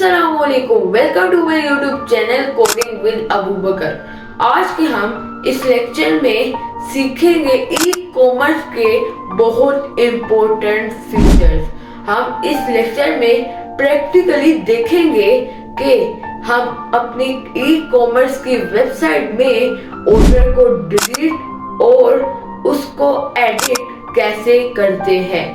अस्सलामुअलैकुम, welcome to my YouTube channel coding with Abu Bakar. आज के हम इस लेक्चर में सीखेंगे ई कॉमर्स के बहुत इम्पोर्टेंट फीचर्स। हम इस लेक्चर में प्रैक्टिकली देखेंगे कि हम अपनी ई कॉमर्स की वेबसाइट में ऑर्डर को डिलीट और उसको एडिट कैसे करते हैं।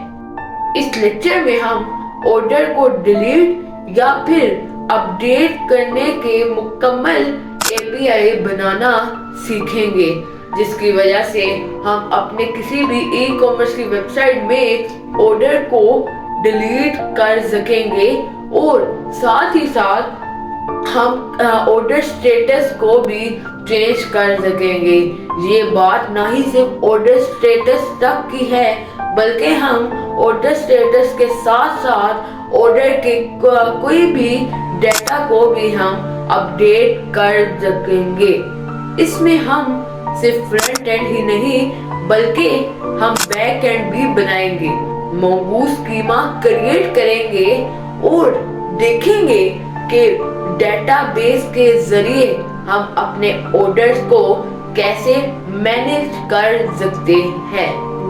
इस लेक्चर में हम ऑर्डर को डिलीट या फिर अपडेट करने के मुकम्मल एपीआई बनाना सीखेंगे, जिसकी वजह से हम अपने किसी भी ई कॉमर्स की वेबसाइट में ऑर्डर को डिलीट कर सकेंगे और साथ ही साथ हम ऑर्डर स्टेटस को भी चेंज कर सकेंगे। ये बात ना ही सिर्फ ऑर्डर स्टेटस तक की है, बल्कि हम ऑर्डर स्टेटस के साथ साथ ऑर्डर के कोई भी डेटा को भी हम अपडेट कर सकेंगे। इसमें हम सिर्फ फ्रंट एंड ही नहीं बल्कि हम बैक एंड भी बनाएंगे, मौजूद स्कीमा क्रिएट करेंगे और देखेंगे कि डेटाबेस के जरिए हम अपने ऑर्डर्स को कैसे मैनेज कर सकते हैं।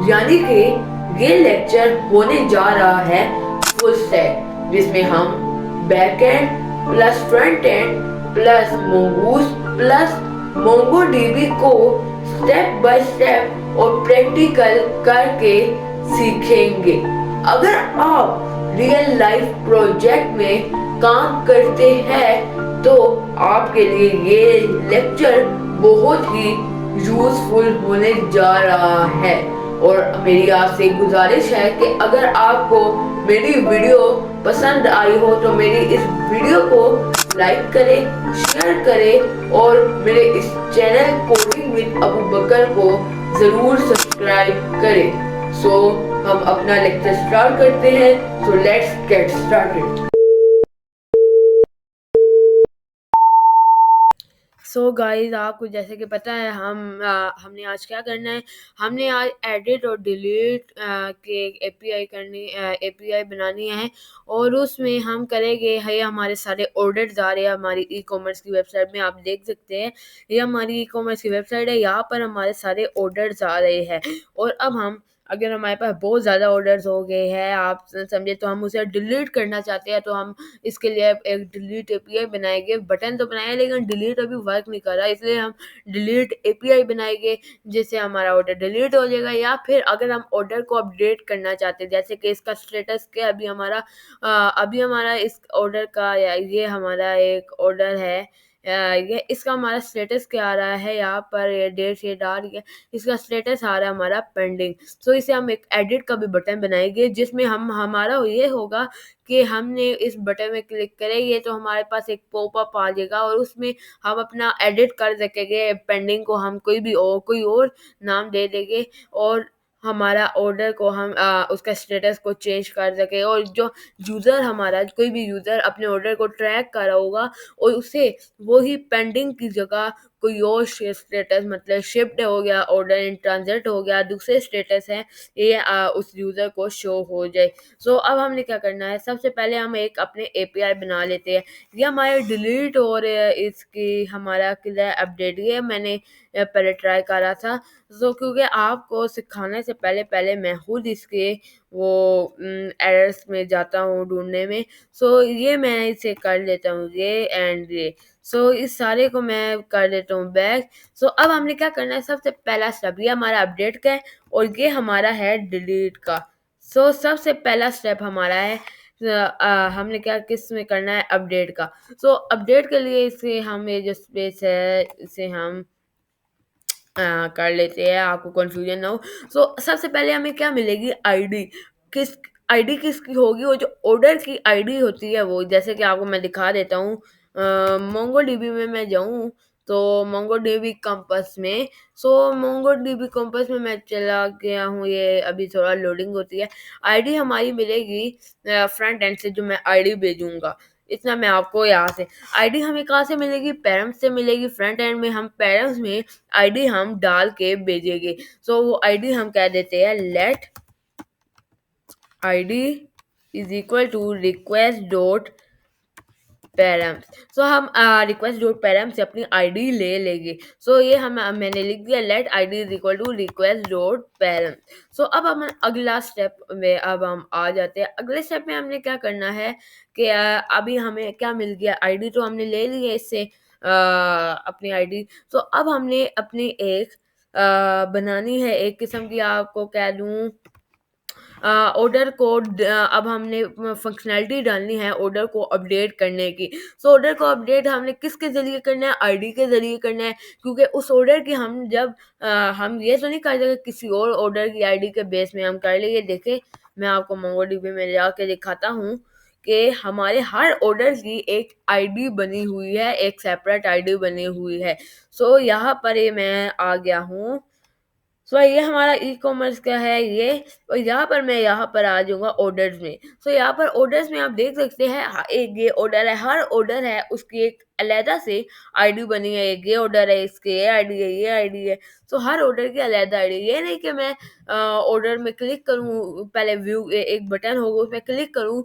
यानी कि ये लेक्चर होने जा रहा है फुल स्टैक, जिसमें हम back and plus front end plus मोंगूस plus MongoDB को स्टेप बाय स्टेप और प्रैक्टिकल करके सीखेंगे। अगर आप रियल लाइफ प्रोजेक्ट में काम करते हैं तो आपके लिए ये लेक्चर बहुत ही यूजफुल होने जा रहा है। और मेरी आपसे गुजारिश है कि अगर आपको मेरी वीडियो पसंद आई हो तो मेरी इस वीडियो को लाइक करें, शेयर करें और मेरे इस चैनल कोडिंग विद अबू बकर को जरूर सब्सक्राइब करें। हम अपना लेक्चर स्टार्ट करते हैं। Let's get started. गाइस, आपको जैसे कि पता है हमने आज क्या करना है। हमने आज एडिट और डिलीट के एपीआई बनानी है और उसमें हम करेंगे। ये हमारे सारे ऑर्डर्स आ रहे हैं हमारी ई कॉमर्स की वेबसाइट में, आप देख सकते हैं ये हमारी ई कॉमर्स की वेबसाइट है। यहाँ पर हमारे सारे ऑर्डर्स आ रहे हैं और अब हम अगर हमारे पास बहुत ज़्यादा ऑर्डर्स हो गए हैं, आप समझे, तो हम उसे डिलीट करना चाहते हैं, तो हम इसके लिए एक डिलीट एपीआई बनाएंगे। बटन तो बनाया लेकिन डिलीट अभी वर्क नहीं कर रहा, इसलिए हम डिलीट एपीआई बनाएंगे जिससे हमारा ऑर्डर डिलीट हो जाएगा। या फिर अगर हम ऑर्डर को अपडेट करना चाहते हैं, जैसे कि इसका स्टेटस क्या अभी हमारा इस ऑर्डर का ये हमारा एक ऑर्डर है, ये इसका हमारा स्टेटस क्या आ रहा है, यहाँ पर ये डेट शीट आ रही है, इसका स्टेटस आ रहा है हमारा पेंडिंग। इसे हम एक एडिट का भी बटन बनाएंगे जिसमें हमारा ये होगा कि हमने इस बटन में क्लिक करेंगे तो हमारे पास एक पॉपअप आ जाएगा और उसमें हम अपना एडिट कर सकेंगे। पेंडिंग को हम कोई और नाम दे देंगे और हमारा ऑर्डर को हम उसका स्टेटस को चेंज कर सके। और जो कोई भी यूज़र अपने ऑर्डर को ट्रैक कर रहा होगा और उसे वही पेंडिंग की जगह कोई और स्टेटस, मतलब शिफ्ट हो गया, ऑर्डर इन ट्रांजिट हो गया, दूसरे स्टेटस है, ये उस यूज़र को शो हो जाए। अब हमने क्या करना है, सबसे पहले हम एक अपने एपीआई बना लेते हैं। ये हमारे डिलीट और इसकी हमारा किधर अपडेट, ये मैंने पहले ट्राई करा था। क्योंकि आपको सिखाने से पहले पहले मैं खुद इसके वो एरर्स में जाता हूँ ढूंढने में। ये मैं इसे कर लेता हूँ, ये एंड ये। इस सारे को मैं कर देता हूँ बैक। अब हमने क्या करना है, सबसे पहला स्टेप ये हमारा अपडेट का है और ये हमारा है डिलीट का। सबसे पहला स्टेप हमारा है हमने क्या किस में करना है, अपडेट का। अपडेट के लिए इसे हम ये जो स्पेस है इसे हम कर लेते हैं, आपको कंफ्यूजन ना हो। सबसे पहले हमें क्या मिलेगी, आईडी। आईडी किसकी होगी, वो जो ऑर्डर की आईडी होती है वो, जैसे कि आपको मैं दिखा देता हूँ। मोंगोडीबी में मैं जाऊँ तो मोंगोडीबी कंपास में मोंगोडीबी कंपास में मैं चला गया हूँ। ये अभी थोड़ा लोडिंग होती है। आईडी हमारी मिलेगी फ्रंट एंड से, जो मैं आईडी भेजूंगा। इतना मैं आपको यहाँ से आईडी हमें कहाँ से मिलेगी, पेरेंट्स से मिलेगी। फ्रंट एंड में हम पेरेंट्स में आईडी हम डाल के भेजेंगे। वो आईडी हम कह देते हैं let ID is equal to request dot params. So हम रिक्वेस्ट डॉट पैरम से अपनी आईडी ले लेंगे। सो ये मैंने लिख दिया let ID is equal to request dot param. So अब हम अगला स्टेप में अब हम आ जाते हैं। अगले स्टेप में हमने क्या करना है कि अभी हमें क्या मिल गया, आईडी तो हमने ले ली है इससे अपनी आईडी। तो अब हमने अपनी एक बनानी है एक किस्म की, आपको कह दूं ऑर्डर को अब हमने फंक्शनैलिटी डालनी है ऑर्डर को अपडेट करने की। सो ऑर्डर को अपडेट हमने किसके ज़रिए करना है, आईडी के ज़रिए करना है, क्योंकि उस ऑर्डर की हम जब हम ये तो नहीं कर सकते किसी और ऑर्डर की आईडी के बेस में हम कर लेंगे। देखें मैं आपको मोंगोडीबी में जाके दिखाता हूँ कि हमारे हर ऑर्डर की एक आईडी बनी हुई है, एक सेपरेट आईडी बनी हुई है। सो यहाँ पर ये मैं आ गया हूँ। सो ये हमारा ई कॉमर्स का है ये। और यहाँ पर मैं यहाँ पर आ जाऊँगा ऑर्डर्स में। सो यहाँ पर ऑर्डर्स में आप देख सकते हैं एक ये ऑर्डर है, हर ऑर्डर है उसकी एक अलहदा से आईडी बनी है। एक ये ऑर्डर है, इसके ये आईडी है, ये आईडी है। सो हर ऑर्डर की अलहदा आईडी। ये नहीं कि मैं ऑर्डर में क्लिक करूँ, पहले व्यू एक बटन होगा उसमें क्लिक करूँ,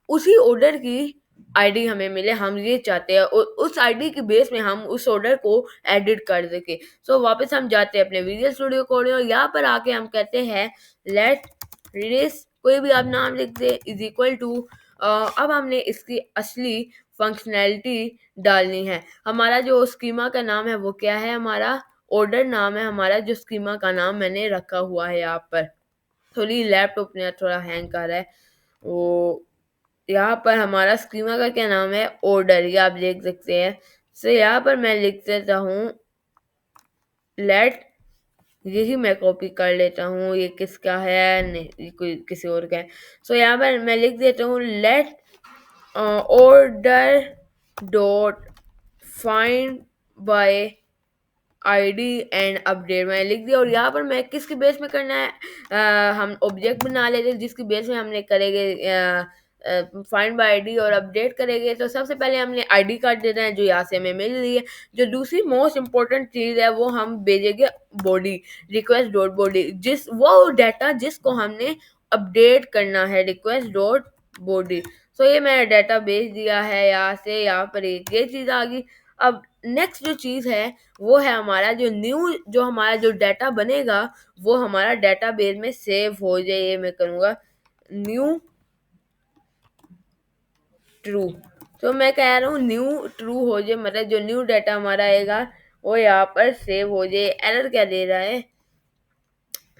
उसी ऑर्डर की आईडी हमें मिले, हम ये चाहते हैं और उस आईडी की बेस में हम उस ऑर्डर को एडिट कर सके। सो वापस हम जाते हैं अपने विजुअल स्टूडियो कोड में और यहाँ पर आके हम कहते हैं लेट रिलीज, कोई भी आप नाम लिख दे, इज इक्वल टू अब हमने इसकी असली फंक्शनैलिटी डालनी है। हमारा जो स्कीमा का नाम है वो क्या है, हमारा ऑर्डर नाम है हमारा, जो स्कीमा का नाम मैंने रखा हुआ है। यहाँ पर थोड़ी लैपटॉप में थोड़ा हैंग कर रहा है वो। यहाँ पर हमारा स्कीमा का क्या नाम है, ऑर्डर, ये आप देख सकते हैं। सो यहाँ पर मैं लिख देता हूँ लेट, यही मैं कॉपी कर लेता हूँ, ये किसका है, नहीं ये कोई किसी और का है। सो यहाँ पर मैं लिख देता हूँ let order dot find by ID and update मैंने लिख दिया। और यहाँ पर मैं किसके बेस में करना है, हम ऑब्जेक्ट बना लेते हैं जिसकी बेस में हमने करेंगे फाइंड बाय आईडी और अपडेट करेंगे। तो सबसे पहले हमने आईडी कार्ड देना है जो यहाँ से हमें मिल रही है। जो दूसरी मोस्ट इंपॉर्टेंट चीज़ है वो हम भेजेंगे बॉडी, रिक्वेस्ट डॉट बॉडी, जिस वो डाटा जिसको हमने अपडेट करना है, रिक्वेस्ट डॉट बॉडी। सो ये मैंने डाटा भेज दिया है यहाँ से। यहाँ पर एक ये चीज़ आ गई। अब नेक्स्ट जो चीज़ है वो है हमारा जो न्यू, जो हमारा जो डाटा बनेगा वो हमारा डाटा बेस में सेव हो जाए। ये मैं करूँगा न्यू ट्रू। तो मैं कह रहा हूँ न्यू ट्रू हो जाए, मतलब जो न्यू डाटा हमारा आएगा वो यहाँ पर सेव हो जाए। एरर क्या दे रहा है,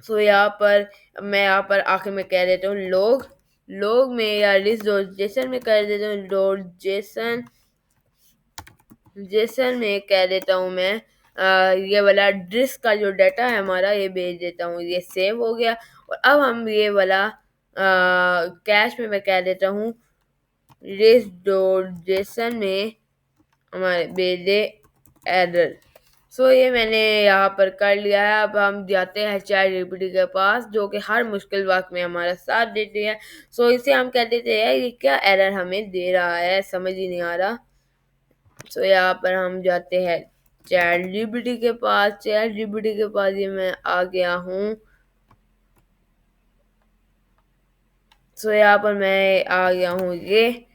सो यहाँ पर मैं यहाँ पर आखिर में कह देता हूँ लॉग में या लिस्ट डॉट जेसन में कर देता हूँ, डॉट जेसन में कह देता हूँ मैं ये वाला डिस्क का जो डाटा है हमारा ये भेज देता हूँ। ये सेव हो गया। और अब हम ये वाला कैश में मैं कह देता हूँ लिस्ट डॉट जेसन में हमारे भेज दे एरर। सो ये मैंने यहाँ पर कर लिया है। अब हम जाते हैं चैट जीपीटी के पास जो कि हर मुश्किल वक्त में हमारा साथ देती है। सो इसे हम कह देते हैं ये क्या एरर हमें दे रहा है, समझ ही नहीं आ रहा। सो यहाँ पर हम जाते हैं चैट जीपीटी के पास। चैट जीपीटी के पास ये मैं आ गया हूँ। सो यहाँ पर मैं आ गया हूँ ये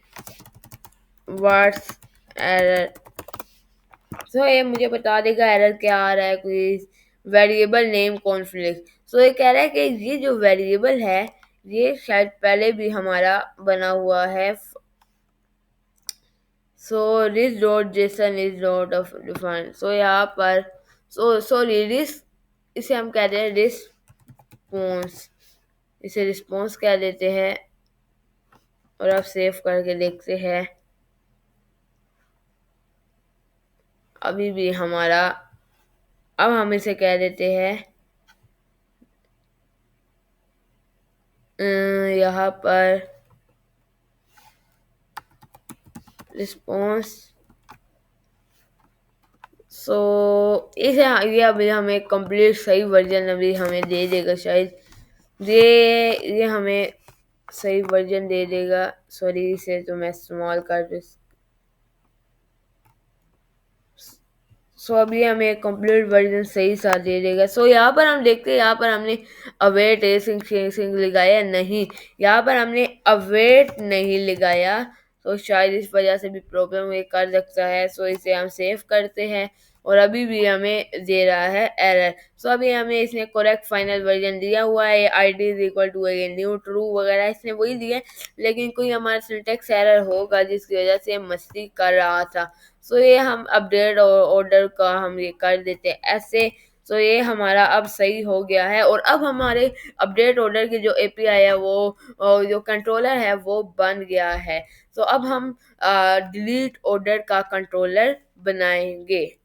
व्हाट्स एरर। सो ये मुझे बता देगा एरर क्या आ रहा है, कोई वेरिएबल नेम कॉन्फ्लिक्ट। सो ये कह रहा है कि ये जो वेरिएबल है ये शायद पहले भी हमारा बना हुआ है। सो this dot json is not of defined। सो यहाँ पर सॉरी इसे हम कहते हैं रिस्पॉन्स, इसे रिस्पॉन्स कह देते हैं। और अब सेव करके देखते हैं, अभी भी हमारा, अब हम इसे कह देते हैं यहाँ पर रिस्पॉन्स। सो इसे ये अभी हमें कंप्लीट सही वर्जन अभी हमें दे देगा शायद। ये हमें सही वर्जन दे देगा। सॉरी इसे तो मैं इस्तेमाल कर रही। सो अभी हमें कंप्लीट वर्जन सही साथ दे देगा। सो यहाँ पर हम देखते हैं, यहाँ पर हमने अवेट सिंग लगाया नहीं, यहाँ पर हमने अवेट नहीं लगाया। तो शायद इस वजह से भी प्रॉब्लम ये कर सकता है। सो इसे हम सेव करते हैं और अभी भी हमें दे रहा है एरर। सो अभी हमें इसने करेक्ट फाइनल वर्जन दिया हुआ है, ID is equal to new true वगैरह इसने वही दिया है, लेकिन कोई हमारा सिंटेक्स एरर होगा जिसकी वजह से मस्ती कर रहा था। सो ये हम अपडेट ऑर्डर का हम ये कर देते हैं ऐसे। सो ये हमारा अब सही हो गया है और अब हमारे अपडेट ऑर्डर की जो API है वो जो कंट्रोलर है वो बन गया है। सो अब हम डिलीट ऑर्डर का कंट्रोलर बनाएंगे।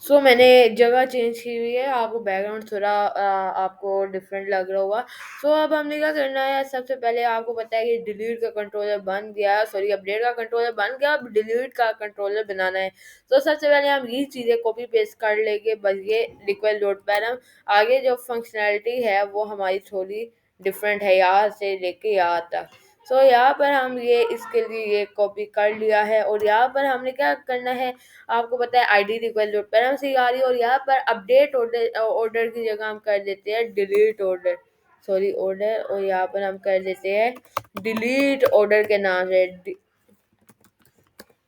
सो मैंने जगह चेंज की हुई है, आपको बैकग्राउंड थोड़ा आपको डिफरेंट लग रहा होगा। सो अब हमने क्या करना है, सबसे पहले आपको पता है कि डिलीट का कंट्रोलर बन गया, सॉरी अपडेट का कंट्रोलर बन गया, अब डिलीट का कंट्रोलर बनाना है। तो सबसे पहले हम ये चीज़ें कॉपी पेस्ट कर लेंगे, बस ये लिक्विड नोटपैड। आगे जो फंक्शनैलिटी है वो हमारी थोड़ी डिफरेंट है यहाँ से लेके यहाँ तक। सो यहाँ पर हम ये इसके लिए ये कॉपी कर लिया है और यहाँ पर हमने क्या करना है, आपको पता है ID इक्वल टू पैरम से आ रही है और यहाँ पर अपडेट ऑर्डर की जगह हम कर देते हैं डिलीट ऑर्डर, सॉरी ऑर्डर, और यहाँ पर हम कर देते हैं डिलीट ऑर्डर के नाम से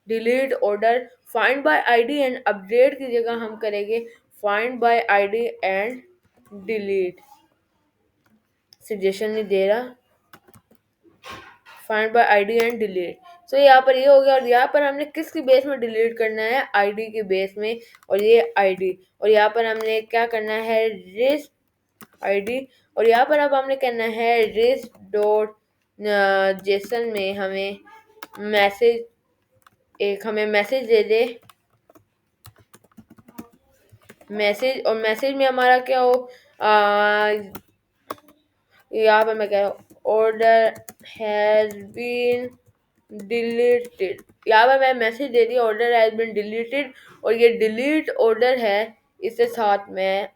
delete order find by ID and update की जगह हम करेंगे find by ID and delete. Suggestion नहीं दे रहा, find by ID and delete. So यहाँ पर ये हो गया और यहाँ पर हमने किसकी बेस में डिलीट करना है, ID के बेस में, और ये ID, और यहाँ पर हमने क्या करना है रिस ID, और यहाँ पर अब हमने करना है रिस डॉट जेसन में हमें मैसेज, एक हमें मैसेज दे दे मैसेज, और मैसेज में हमारा क्या हो, यहाँ पर मैं कह रहा हूँ ऑर्डर हैज बीन डिलीटेड, यहाँ पर मैं मैसेज दे दी ऑर्डर हैज बीन डिलीटेड, और ये डिलीट ऑर्डर है इसके साथ मैं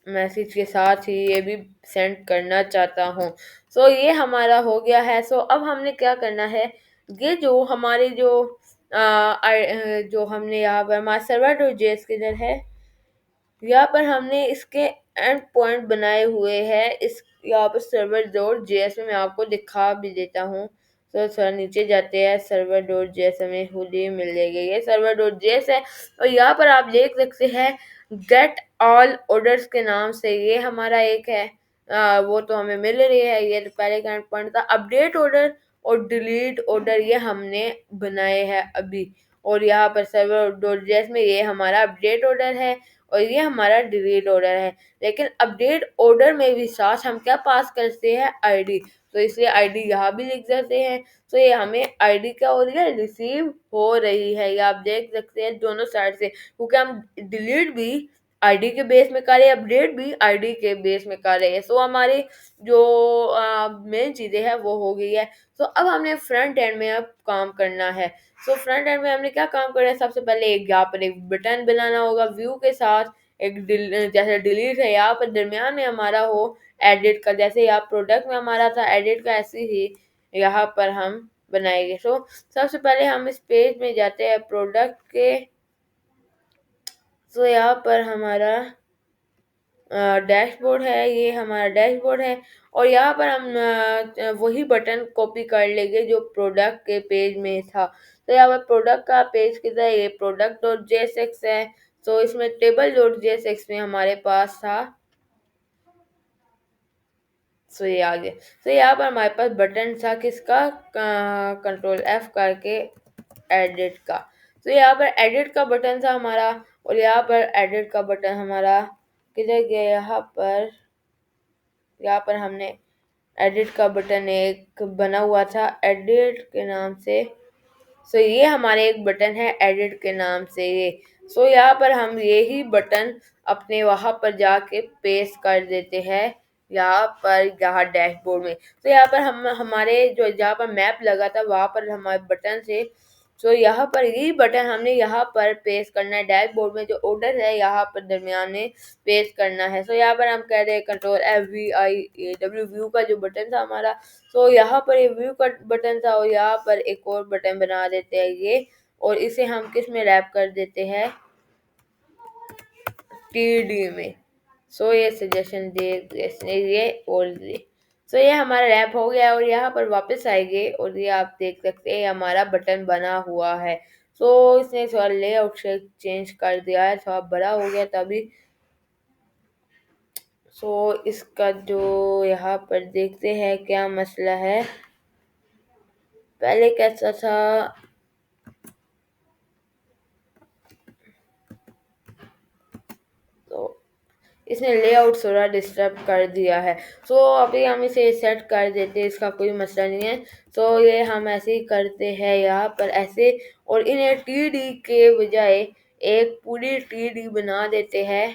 मैसेज के साथ ही ये भी सेंड करना चाहता हूँ। सो ये हमारा हो गया है। सो अब हमने क्या करना है, ये जो हमारे जो हमने यहाँ पर हमारा सर्वर डॉट जेएस किधर है, यहाँ पर हमने इसके एंड पॉइंट बनाए हुए हैं, इस यहाँ पर सर्वर डॉट जेएस में मैं आपको दिखा भी देता हूँ। तो थोड़ा नीचे जाते हैं, सर्वर डॉट जेएस हमें खुद ही मिल जाएगी, ये सर्वर डॉट जेएस है। और यहाँ पर आप देख सकते हैं गेट ऑल ऑर्डर्स के नाम से ये हमारा एक है, वो तो हमें मिल रही है, ये तो पहले का एंड पॉइंट था। अपडेट ऑर्डर और डिलीट ऑर्डर ये हमने बनाए हैं अभी, और यहाँ पर सर्वर डॉट जेएस में ये हमारा अपडेट ऑर्डर है और ये हमारा डिलीट ऑर्डर है। लेकिन अपडेट ऑर्डर में भी साथ हम क्या पास करते हैं, ID, तो इसलिए ID यहाँ भी लिख देते हैं। तो ये हमें ID क्या हो रही है, रिसीव हो रही है, ये आप देख सकते हैं दोनों साइड से, क्योंकि हम डिलीट भी ID के बेस में कर रहे हैं, अपडेट भी ID के बेस में कर रहे हैं। सो हमारी जो मेन चीज़ें हैं वो हो गई है। तो अब हमने फ्रंट एंड में अब काम करना है। सो फ्रंट एंड में हमने क्या काम करना है, सबसे पहले एक यहाँ पर एक बटन बनाना होगा व्यू के साथ, एक जैसे डिलीट है यहाँ पर दरमियान में हमारा हो एडिट का, जैसे यहाँ प्रोडक्ट में हमारा था एडिट का, ऐसे ही यहाँ पर हम बनाएंगे। सो सबसे पहले हम इस पेज में जाते हैं प्रोडक्ट के। सो यहाँ पर हमारा डैशबोर्ड है, ये हमारा डैशबोर्ड है, और यहाँ पर हम वही बटन कॉपी कर लेंगे जो प्रोडक्ट के पेज में था। तो यहाँ पर प्रोडक्ट का पेज किधर है, ये प्रोडक्ट डॉट जेएसएक्स है। तो इसमें टेबल डॉट जेएसएक्स में हमारे पास था, सो ये आ गया। तो यहाँ पर हमारे पास बटन था किसका, कंट्रोल F करके एडिट का। तो यहाँ पर एडिट का बटन था हमारा, और यहाँ पर एडिट का बटन हमारा किधर गया, यहाँ पर हमने एडिट का बटन एक बना हुआ था एडिट के नाम से। सो ये हमारे एक बटन है एडिट के नाम से ये। सो यहाँ पर हम यही बटन अपने वहाँ पर जाके पेस्ट कर देते हैं, यहाँ डैशबोर्ड में। तो यहाँ पर हम हमारे जो जहाँ पर मैप लगा था वहाँ पर हमारे बटन से, सो यहाँ पर यही बटन हमने यहाँ पर पेस्ट करना है, डैशबोर्ड में जो ऑर्डर है यहाँ पर दरमियान में पेस्ट करना है। सो यहाँ पर हम कह रहे हैं कंट्रोल FVIW व्यू का जो बटन था हमारा, सो यहाँ पर ये व्यू का बटन था, और यहाँ पर एक और बटन बना देते हैं ये, और इसे हम किस में रैप कर देते हैं, TD में। सो ये सजेशन दे ये और ये। सो ये हमारा रैप हो गया और यहाँ पर वापस आएंगे और ये आप देख सकते हैं हमारा बटन बना हुआ है। सो इसने थोड़ा लेआउट चेंज कर दिया है, थोड़ा बड़ा हो गया तभी। सो इसका जो यहाँ पर देखते हैं क्या मसला है, पहले कैसा था। तो इसने लेआउट थोड़ा डिस्टर्ब कर दिया है। सो अभी हम इसे सेट कर देते हैं, इसका कोई मसला नहीं है। सो ये हम ऐसे ही करते हैं यहाँ पर ऐसे, और इन्हें टीडी के बजाय एक पूरी टीडी बना देते हैं।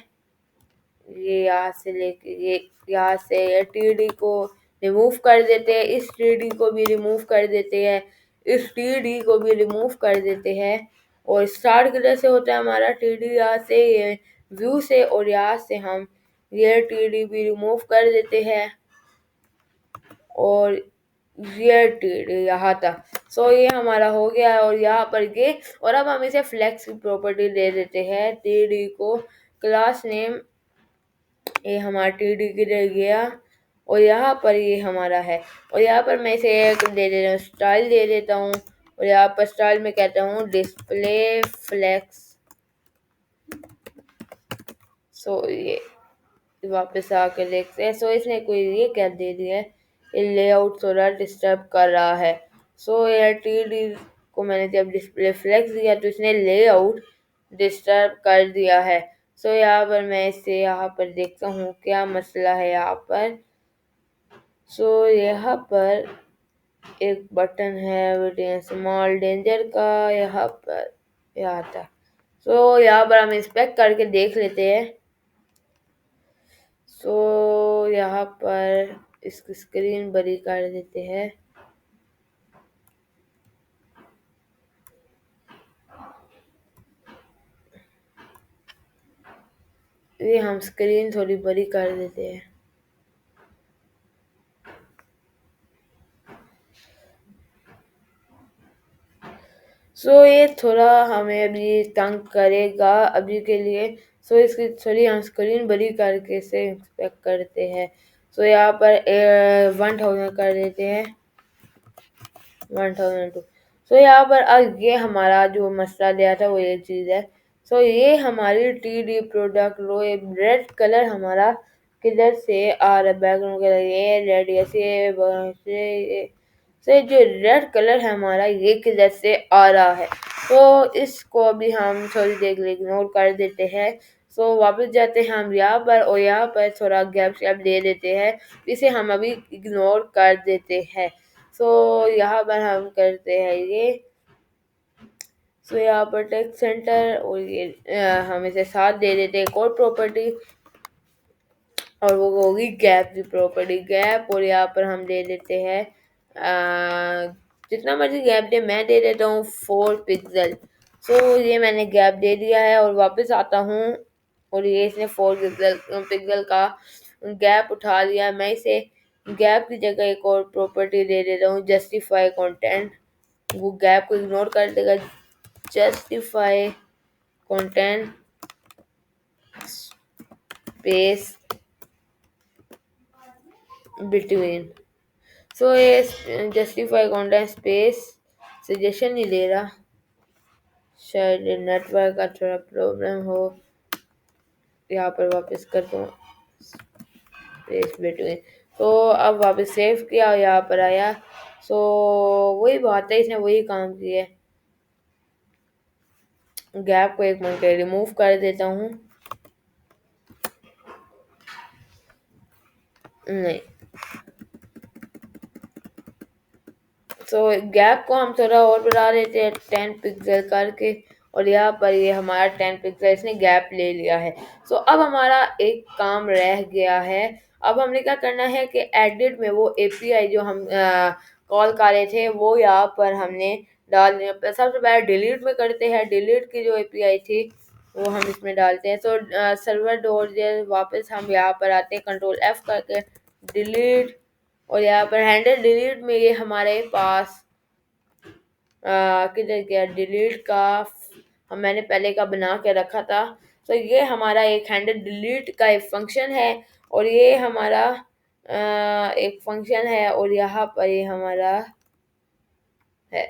ये यहाँ से लेके ये यहाँ से टीडी को रिमूव कर देते हैं, इस टीडी को भी रिमूव कर देते हैं, इस टीडी को भी रिमूव कर देते हैं। और स्टार्ट कलर से होता है हमारा टीडी यहाँ से, ये व्यू से, और यहाँ से हम ये टीडी भी रिमूव कर देते हैं और ये टीडी यहाँ तक। सो ये हमारा हो गया है और यहाँ पर ये, और अब हम इसे फ्लेक्स की प्रॉपर्टी दे देते हैं टीडी को। क्लास नेम ये हमारा टीडी की रह गया और यहाँ पर ये हमारा है, और यहाँ पर मैं इसे एक दे देता हूँ, स्टाइल दे देता हूँ, और यहाँ पर स्टाइल में कहता हूँ डिस्प्ले फ्लेक्स। सो ये वापस आकर देखते हैं। सो इसने कोई ये क्या दे दिया है, ये लेआउट थोड़ा डिस्टर्ब कर रहा है। सो ये टीडी को मैंने जब डिस्प्ले फ्लेक्स दिया तो इसने लेआउट डिस्टर्ब कर दिया है। सो यहाँ पर मैं इसे यहाँ पर देखता हूँ क्या मसला है यहाँ पर। सो यहाँ पर एक बटन है स्मॉल डेंजर का, यहाँ पर यहाँ था। सो यहाँ पर हम इंस्पेक्ट करके देख लेते हैं। सो यहाँ पर इसकी स्क्रीन बड़ी कर देते हैं। ये हम स्क्रीन थोड़ी बड़ी कर देते हैं। सो ये थोड़ा हमें अभी तंग करेगा अभी के लिए। सो इसकी थोड़ी हम स्क्रीन बड़ी करके इसे इंस्पेक्ट करते हैं। सो यहाँ पर 1000 कर देते हैं, 1002। सो यहाँ पर अब ये हमारा जो मसला दिया था वो ये चीज़ है। सो ये हमारी टी प्रोडक्ट रो रेड कलर हमारा किधर से आ रहा है, बैकग्राउंड कलर ये रेड से जो रेड कलर है हमारा ये किधर से आ रहा है। तो इसको अभी हम थोड़ी देर के लिए इग्नोर कर देते हैं। सो वापस जाते हैं हम यहाँ पर और यहाँ पर थोड़ा गैप शैप दे देते हैं, इसे हम अभी इग्नोर कर देते हैं। सो यहाँ पर हम करते हैं ये। सो यहाँ पर टेक्स्ट सेंटर और ये हम इसे साथ दे देते हैं एक और प्रॉपर्टी, और वो होगी गैप की प्रॉपर्टी गैप। और यहाँ पर हम दे देते हैं जितना मर्जी गैप दे, मैं दे देता हूँ 4 पिक्सल। सो ये मैंने गैप दे दिया है और वापस आता हूँ और ये इसने 4 पिक्सल का गैप उठा लिया। मैं इसे गैप की जगह एक और प्रॉपर्टी दे देता हूँ जस्टिफाई कंटेंट, वो गैप को इग्नोर कर देगा। Justify content space between. So ये जस्टिफाई कंटेंट स्पेस सजेशन नहीं दे रहा, शायद नेटवर्क का थोड़ा प्रॉब्लम हो। यहाँ पर वापस करता हूँ स्पेस बिटवीन। तो अब वापस सेव किया और यहाँ पर आया। सो वही बात है, इसने वही काम किया है। गैप को एक मिनट रिमूव कर देता हूँ। नहीं, सो गैप को हम थोड़ा और बढ़ा देते हैं 10 पिक्सल करके, और यहाँ पर ये हमारा 10 पिक्सल इसने गैप ले लिया है। सो अब हमारा एक काम रह गया है। अब हमने क्या करना है कि एडिट में वो एपीआई जो हम कॉल कर रहे थे वो यहाँ पर हमने डाल दिया। सबसे पहले डिलीट में करते हैं, डिलीट की जो एपीआई थी वो हम इसमें डालते हैं। सो सर्वर डोर वापस हम यहाँ पर आते हैं कंट्रोल F करके डिलीट, और यहाँ पर हैंडल डिलीट में ये हमारे पास किधर गया डिलीट का, हम मैंने पहले का बना के रखा था। तो ये हमारा एक हैंडल डिलीट का एक फंक्शन है, और ये हमारा एक फंक्शन है और यहाँ पर ये हमारा है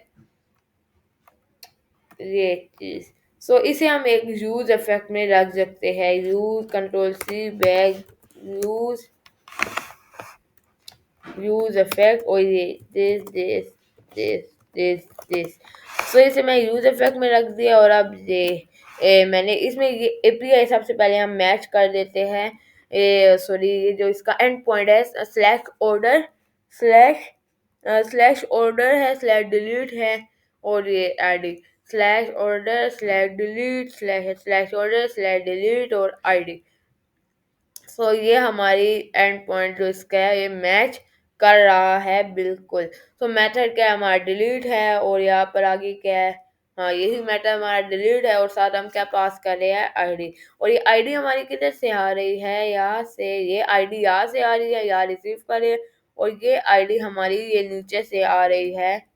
ये चीज। सो इसे हम एक यूज इफेक्ट में रख सकते हैं। Use control C bag use use effect और ये दिस सो इसे मैं यूज इफेक्ट में रख दिया। और अब ये मैंने इसमें ये एपीआई सबसे पहले हम मैच कर देते हैं। सॉरी, ये जो इसका एंड पॉइंट है स्लैश स्लैश ऑर्डर है, स्लैश डिलीट है, और ये ID slash order slash delete slash order slash delete और आईडी। सो ये हमारी एंड पॉइंट जो इसका है ये मैच कर रहा है बिल्कुल। सो मेथड क्या है हमारा डिलीट है, और यहाँ पर आगे क्या है, हाँ यही मेथड हमारा डिलीट है, और साथ हम क्या पास कर रहे हैं आईडी। और ये आईडी हमारी किधर से आ रही है, यहाँ से, ये आईडी यहाँ से आ रही है, यहाँ रिसीव करे, और ये आईडी हमारी ये नीचे से आ रही है,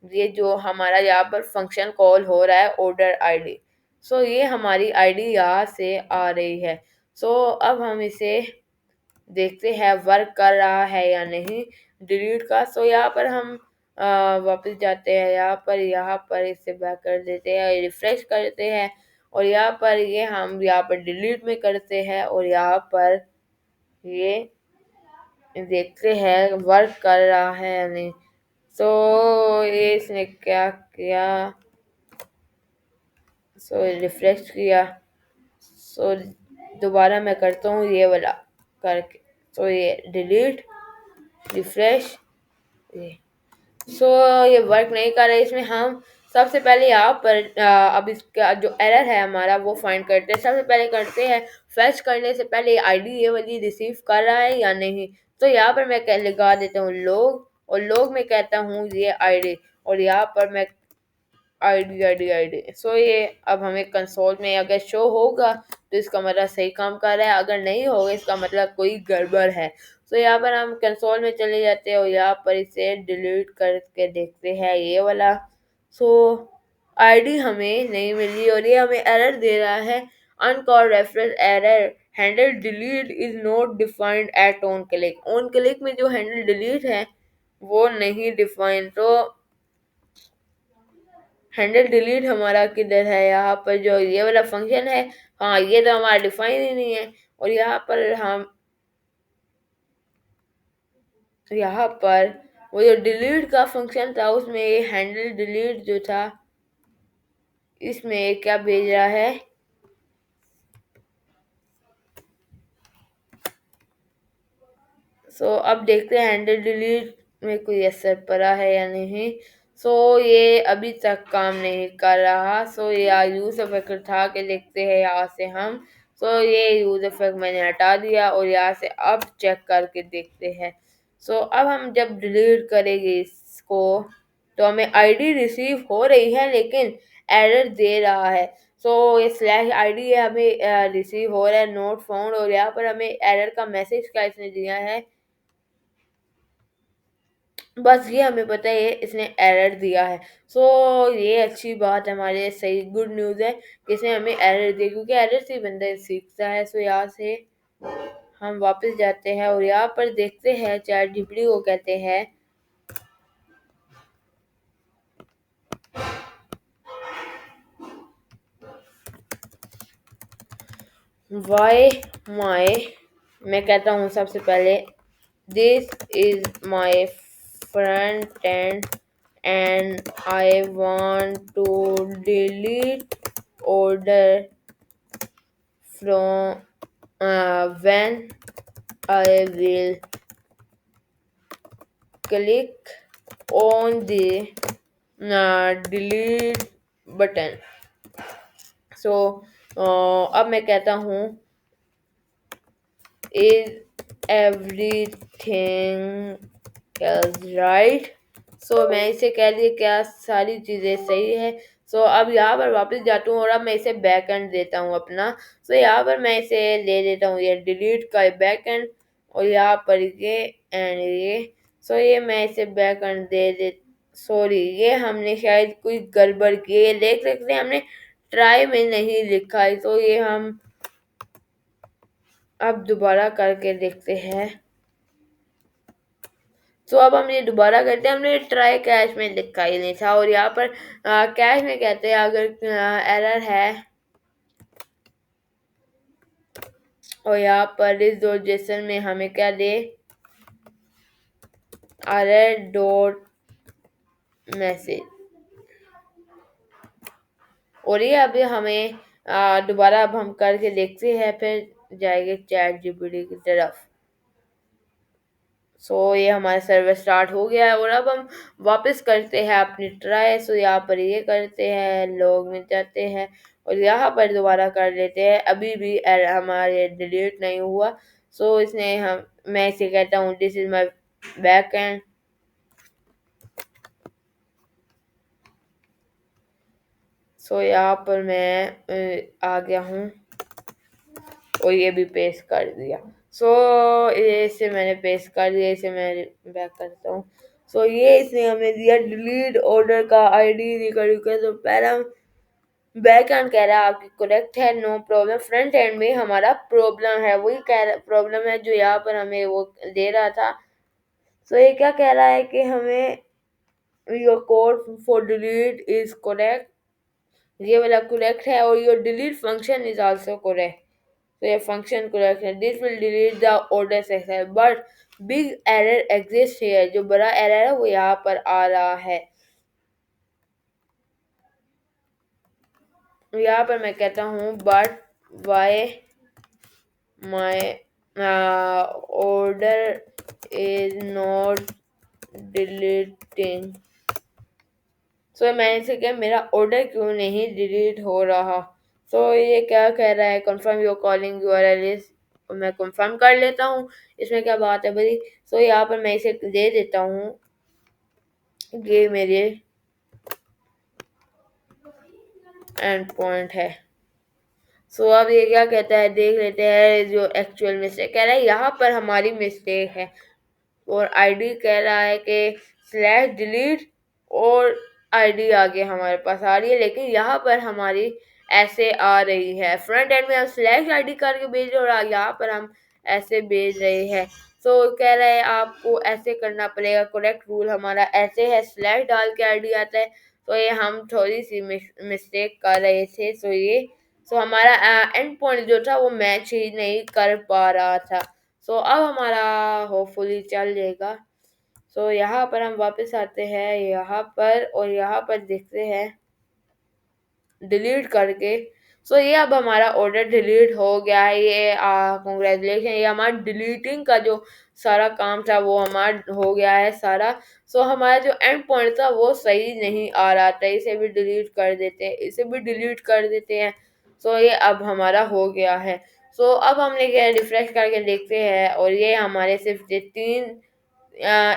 ये जो हमारा यहाँ पर फंक्शन कॉल हो रहा है ऑर्डर आईडी। सो ये हमारी आईडी यहाँ से आ रही है। सो अब हम इसे देखते हैं वर्क कर रहा है या नहीं डिलीट का। सो यहाँ पर हम वापस जाते हैं, यहाँ पर इसे बैक कर देते हैं, रिफ्रेश करते हैं, और यहाँ पर ये हम यहाँ पर डिलीट में करते हैं, और यहाँ पर ये देखते हैं वर्क कर रहा है या नहीं। सो ये इसने क्या किया, सो रिफ्रेश किया। सो दोबारा मैं करता हूँ ये वाला करके, सो ये डिलीट रिफ्रेश ये। सो ये वर्क नहीं कर रहा है। इसमें हम सबसे पहले यहाँ पर अब इसका जो एरर है हमारा वो फाइंड करते हैं। सबसे पहले करते हैं फैच करने से पहले आईडी ये वाली रिसीव कर रहा है या नहीं। तो यहाँ पर मैं लगा देता हूँ लोग, और लोग में कहता हूँ ये आईडी, और यहाँ पर मैं आईडी आईडी आईडी। सो ये अब हमें कंसोल में अगर शो होगा तो इसका मतलब सही काम कर रहा है, अगर नहीं होगा इसका मतलब कोई गड़बड़ है। सो यहाँ पर हम कंसोल में चले जाते हैं, और यहाँ पर इसे डिलीट करके देखते हैं ये वाला। सो आईडी हमें नहीं मिली, और ये हमें एरर दे रहा है uncalled reference error, handle delete is not defined at on click. On click में जो हैंडल डिलीट है वो नहीं डिफाइंड। तो हैंडल डिलीट हमारा किधर है, यहाँ पर जो ये वाला फंक्शन है, हाँ ये तो हमारा डिफाइन ही नहीं है। और यहाँ पर वो जो डिलीट का फंक्शन था उसमें ये हैंडल डिलीट जो था इसमें क्या भेज रहा है, सो अब देखते हैं हैंडल डिलीट में कोई असर पड़ा है या नहीं। सो ये अभी तक काम नहीं कर रहा। सो ये यूज इफेक्ट उठा के देखते हैं यहाँ से हम। सो ये यूज इफेक्ट मैंने हटा दिया, और यहाँ से अब चेक करके देखते हैं। सो अब हम जब डिलीट करेंगे इसको तो हमें आईडी रिसीव हो रही है लेकिन एरर दे रहा है। सो ये स्लैश आईडी है, हमें रिसीव हो रहा है नोट फाउंड, और यहाँ पर हमें एरर का मैसेज का इसने दिया है, बस ये हमें पता है इसने एरर दिया है। सो ये अच्छी बात है हमारे लिए, सही गुड न्यूज़ है कि इसने हमें एरर दिया, क्योंकि एरर से बंदा सीखता है। सो यहाँ से हम वापस जाते हैं, और यहाँ पर देखते हैं चैट जीपीटी को कहते हैं वाई माई, मैं कहता हूँ सबसे पहले this is my front end and I want to delete order from when I will click on the delete button. So अब मैं कहता हूँ is everything else right। सो मैं इसे कह दिया क्या सारी चीज़ें सही है। सो अब यहाँ पर वापस जाता हूँ, और अब मैं इसे बैक एंड देता हूँ अपना। सो यहाँ पर मैं इसे ले लेता हूँ ये डिलीट का बैक एंड, और यहाँ पर ये एंड ये। सो ये मैं इसे बैक एंड दे सॉरी ये हमने शायद कोई गड़बड़ की है, ये देख सकते हैं हमने ट्राई में नहीं लिखा है। तो ये हम अब दोबारा करके देखते हैं। तो अब हम ये दोबारा करते हैं, हमने ट्राई कैश में लिखा ही नहीं था, और यहाँ पर कैश में कहते हैं अगर एरर है, और यहाँ पर इस दो जेसन में हमें क्या दे, एरर डॉट मैसेज। और ये अभी हमें दोबारा अब हम करके देखते हैं, फिर जाएंगे चैट जीपीटी की तरफ। सो ये हमारा सर्वर स्टार्ट हो गया है, और अब हम वापस करते हैं अपनी ट्राई। सो यहाँ पर ये करते हैं, लॉग में जाते हैं, और यहाँ पर दोबारा कर लेते हैं, अभी भी हमारे डिलीट नहीं हुआ। सो इसने मैं इसे कहता हूँ this is my back end. So यहाँ पर मैं आ गया हूँ, और ये भी पेस्ट कर दिया। सो इसे मैंने पेस्ट कर दिया, इसे मैं बैक करता हूँ। सो ये इसने हमें दिया डिलीट ऑर्डर का आईडी निकल के। तो पहला बैक एंड कह रहा है आपकी करेक्ट है, नो प्रॉब्लम। फ्रंट एंड में हमारा प्रॉब्लम है, वही कह रहा प्रॉब्लम है जो यहाँ पर हमें वो दे रहा था। सो ये क्या कह रहा है कि हमें your code for delete is correct, ये वाला करेक्ट है, और your delete function is also correct. तो ये फंक्शन करेक्ट है, this will delete the order section, but big error exist here, जो बड़ा एरर है वो यहाँ पर आ रहा है। यहाँ पर मैं कहता हूँ but why my order is not deleting. So मैंने से क्या मेरा ऑर्डर क्यों नहीं डिलीट हो रहा। सो ये क्या कह रहा है, confirm your calling URL is, मैं कंफर्म कर लेता हूँ, इसमें क्या बात है भाई। सो यहाँ पर मैं इसे दे देता हूँ, ये मेरे एंड पॉइंट है। सो अब ये क्या कहता है, देख लेते हैं जो एक्चुअल मिस्टेक कह रहा है, यहाँ पर हमारी मिस्टेक है, और आईडी कह रहा है कि स्लैश डिलीट, और आईडी आगे हमारे पास आ रही है, लेकिन यहाँ पर हमारी ऐसे आ रही है। फ्रंट एंड में हम स्लैश आईडी करके भेज रहे, और यहाँ पर हम ऐसे भेज रहे हैं। सो कह रहे हैं आपको ऐसे करना पड़ेगा, करेक्ट रूल हमारा ऐसे है, स्लैश डाल के आईडी आता है। तो ये हम थोड़ी सी मिस्टेक कर रहे थे। सो हमारा एंड पॉइंट जो था वो मैच ही नहीं कर पा रहा था। सो अब हमारा होपफुली चल जाएगा। सो यहाँ पर हम वापस आते हैं यहाँ पर, और यहाँ पर देखते हैं डिलीट करके। सो ये अब हमारा ऑर्डर डिलीट हो गया है, ये कॉन्ग्रेचुलेशन, ये हमारा डिलीटिंग का जो सारा काम था वो हमारा हो गया है सारा। सो हमारा जो एंड पॉइंट था वो सही नहीं आ रहा था, इसे भी डिलीट कर देते हैं, इसे भी डिलीट कर देते हैं। सो ये अब हमारा हो गया है। सो अब हमने क्या रिफ्रेश करके देखते हैं, और ये हमारे सिर्फ ये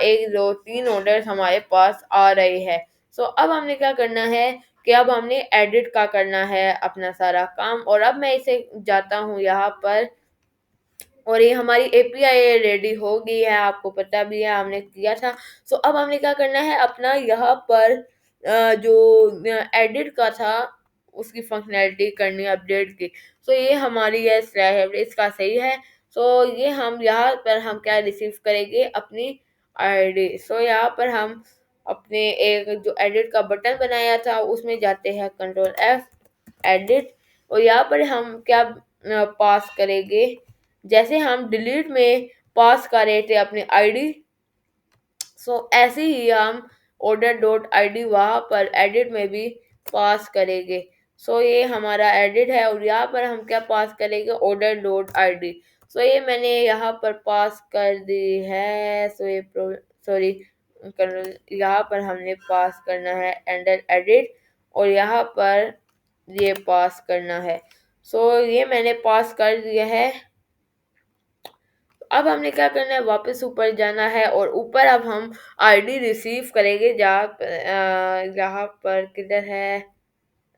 एक दो तीन ऑर्डर हमारे पास आ रहे हैं। सो अब हमने क्या करना है कि अब हमने एडिट का करना है अपना सारा काम, और अब मैं इसे जाता हूँ यहाँ पर, और ये हमारी एपीआई रेडी हो गई है, आपको पता भी है हमने किया था। सो अब हमने क्या करना है, अपना यहाँ पर जो एडिट का था उसकी फंक्शनैलिटी करनी है अपडेट की। सो ये हमारी है स्लैश इसका सही है। सो ये हम यहाँ पर हम क्या रिसीव करेंगे, अपनी आईडी। सो यहाँ पर हम अपने एक जो एडिट का बटन बनाया था उसमें जाते हैं, कंट्रोल एफ एडिट, और यहाँ पर हम क्या पास करेंगे, जैसे हम डिलीट में पास कर रहे थे अपनी आईडी। सो ऐसे ही हम ऑर्डर डॉट आईडी वहाँ पर एडिट में भी पास करेंगे। सो ये हमारा एडिट है, और यहाँ पर हम क्या पास करेंगे, ऑर्डर डॉट आईडी। सो ये मैंने यहाँ पर पास कर दी है। सो ये सॉरी, यहाँ पर हमने पास करना है एंडर एडिट, और यहाँ पर ये पास करना है। सो ये मैंने पास कर दिया है। अब हमने क्या करना है, वापस ऊपर जाना है, और ऊपर अब हम आईडी रिसीव करेंगे, जहाँ पर किधर है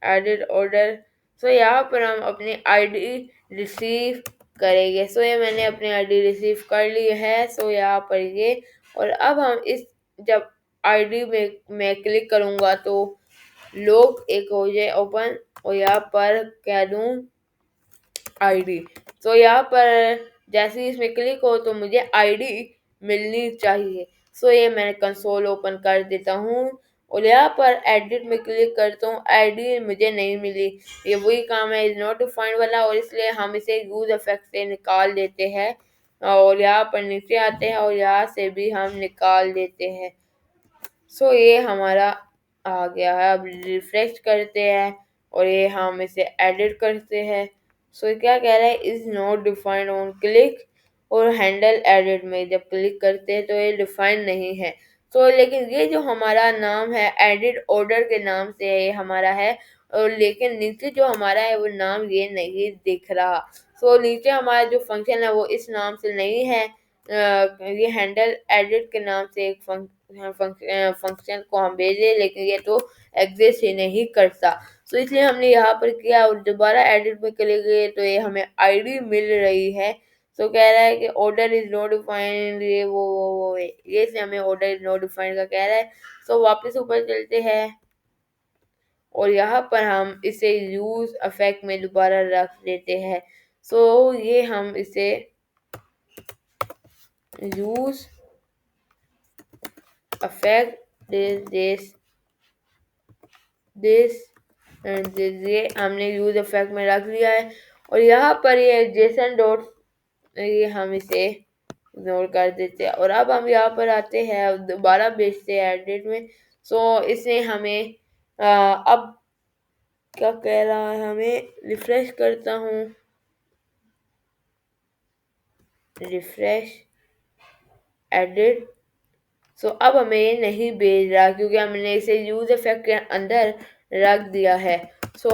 एडिट ऑर्डर। सो यहाँ पर हम अपनी आईडी रिसीव करेंगे। सो ये मैंने अपनी आईडी रिसीव कर ली है। सो यहाँ पर ये, और अब हम इस जब आईडी में मैं क्लिक करूँगा तो लोग एक हो जाए ओपन, और यहाँ पर कह दूँ आईडी। तो यहाँ पर जैसे ही इसमें क्लिक हो तो मुझे आईडी मिलनी चाहिए। सो ये मैं कंसोल ओपन कर देता हूँ और यहाँ पर एडिट में क्लिक करता हूँ, आईडी मुझे नहीं मिली। ये वही काम है इज नॉट डिफाइंड वाला, और इसलिए हम इसे यूज इफेक्ट से निकाल देते हैं और यहाँ पर नीचे आते हैं और यहाँ से भी हम निकाल देते हैं। सो ये हमारा आ गया है। अब रिफ्रेश करते हैं और ये हम इसे एडिट करते हैं। सो ये क्या कह रहा है, is not defined on click, और हैंडल एडिट में जब क्लिक करते हैं तो ये डिफाइंड नहीं है। सो लेकिन ये जो हमारा नाम है एडिट ऑर्डर के नाम से ये हमारा है, और लेकिन नीचे जो हमारा है वो नाम ये नहीं दिख रहा। सो नीचे हमारा जो फंक्शन है वो इस नाम से नहीं है। ये हैंडल एडिट के नाम से एक फंक्शन को हम भेजे, लेकिन ये तो एग्जिस्ट ही नहीं करता। तो इसलिए हमने यहाँ पर किया और दोबारा एडिट में क्लिक किए तो ये हमें आईडी मिल रही है। तो कह रहा है कि ऑर्डर इज नॉट डिफाइंड, ये वो ये से हमें ऑर्डर इज नॉट डिफाइंड का कह रहा है। तो वापस ऊपर चलते हैं और यहाँ पर हम इसे यूज अफेक्ट में दोबारा रख देते हैं। सो ये हम इसे यूज affect this एंड ये हमने यूज इफेक्ट में रख लिया है। और यहाँ पर ये जेसन डॉट, ये हम इसे इग्नोर कर देते हैं और अब हम यहाँ पर आते हैं दोबारा भेजते हैं एडिट में। सो इसने हमें अब क्या कह रहा है, हमें रिफ्रेश करता हूँ, रिफ्रेश एडिट। सो अब हमें ये नहीं भेज रहा क्योंकि हमने इसे यूज इफेक्ट के अंदर रख दिया है। सो